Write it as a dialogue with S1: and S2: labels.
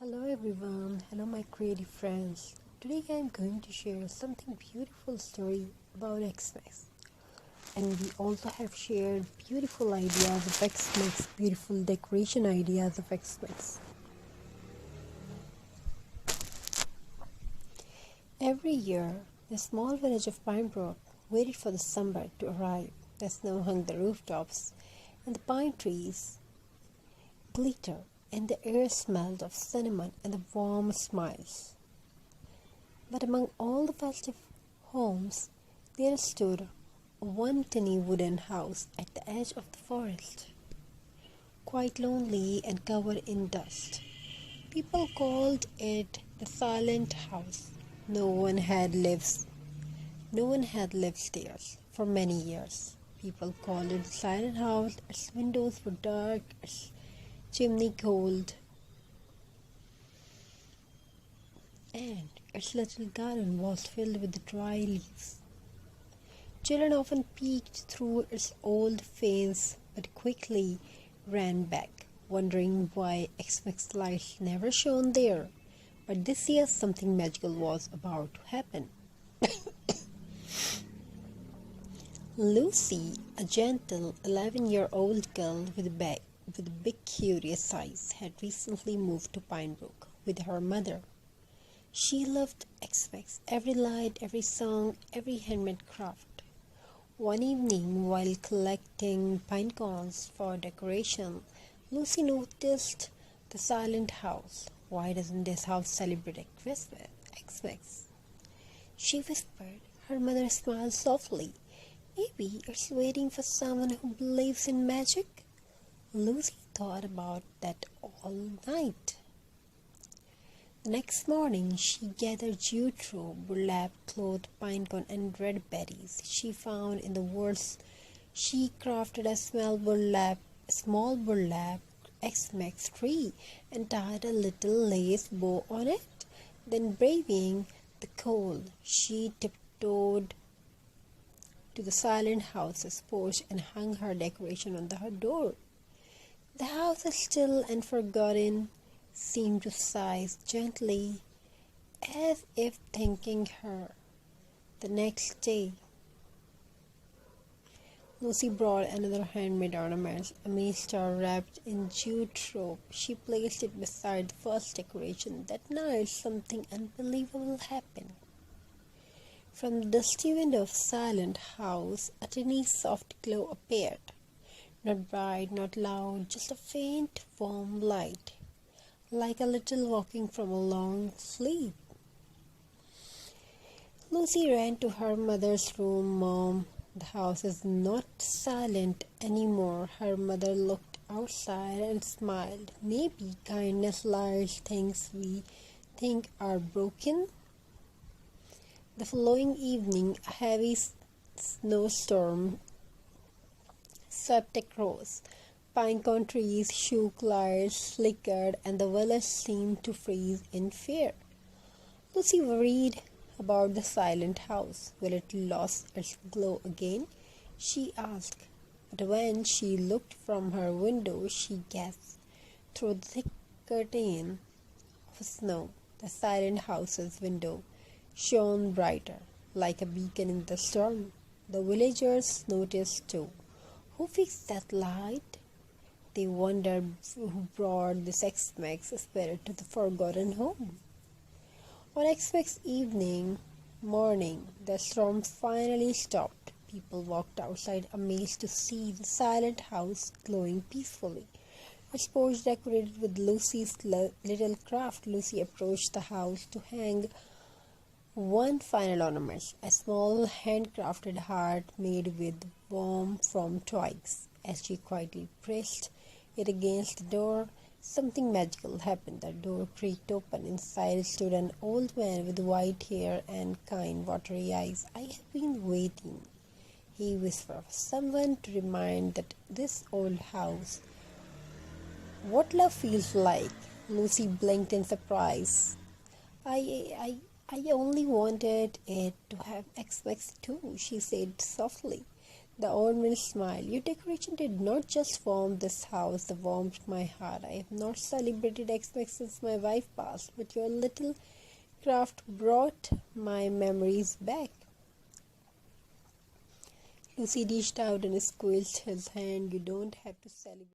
S1: Hello everyone, hello my creative friends. Today I am going to share something beautiful story about Xmas. And we also have shared beautiful ideas of Xmas, beautiful decoration ideas of Xmas. Every year, the small village of Pinebrook waited for the summer to arrive. The snow hung the rooftops and the pine trees glitter and the air smelled of cinnamon and the warm smiles. But among all the festive homes, there stood one tiny wooden house at the edge of the forest, quite lonely and covered in dust. People called it the silent house. No one had lived no one had lived there for many years. People called it the silent house. Its windows were dark, its chimney cold, and its little garden was filled with dry leaves. Children often peeked through its old fence but quickly ran back, wondering why Xmas lights never shone there. But this year something magical was about to happen. Lucy, a gentle 11-year-old girl with big curious eyes, had recently moved to Pinebrook with her mother. She loved Xmas, every light, every song, every handmade craft. One evening, while collecting pine cones for decoration, Lucy noticed the silent house. Why doesn't this house celebrate Xmas? She whispered. Her mother smiled softly. Maybe it's waiting for someone who believes in magic. Lucy thought about that all night. The next morning, she gathered jute-rope, burlap, cloth, pinecone, and red berries she found in the woods. She crafted a small burlap Xmas tree and tied a little lace bow on it. Then, braving the cold, she tiptoed to the silent house's porch and hung her decoration on her door. The house, still and forgotten, seemed to sigh gently, as if thanking her. The next day, Lucy brought another handmade ornament, a May star wrapped in jute rope. She placed it beside the first decoration. That night, something unbelievable happened. From the dusty window of the silent house, a tiny soft glow appeared. Not bright, not loud, just a faint, warm light, like a little walking from a long sleep. Lucy ran to her mother's room. Mom, the house is not silent anymore. Her mother looked outside and smiled. Maybe kindness lights things we think are broken. The following evening, a heavy snowstorm swept across. Pinecone trees shook, lights flickered, and the village seemed to freeze in fear. Lucy worried about the silent house. Will it lose its glow again? She asked. But when she looked from her window, she gasped. Through the thick curtain of snow, the silent house's window shone brighter, like a beacon in the storm. The villagers noticed too. Who fixed that light? They wondered who brought this Xmas spirit to the forgotten home. On Xmas morning, the storm finally stopped. People walked outside amazed to see the silent house glowing peacefully. Its porch decorated with Lucy's little craft. Lucy approached the house to hang one final ornament, a small handcrafted heart made with warmth from twigs. As she quietly pressed it against the door, something magical happened. The door creaked open. Inside stood an old man with white hair and kind, watery eyes. I have been waiting, he whispered, for someone to remind that this old house what love feels like. Lucy blinked in surprise. I only wanted it to have Xmas too, she said softly. The old man smiled. Your decoration did not just warm this house, they warmed my heart. I have not celebrated Xmas since my wife passed, but your little craft brought my memories back. Lucy reached out and squeezed his hand. You don't have to celebrate.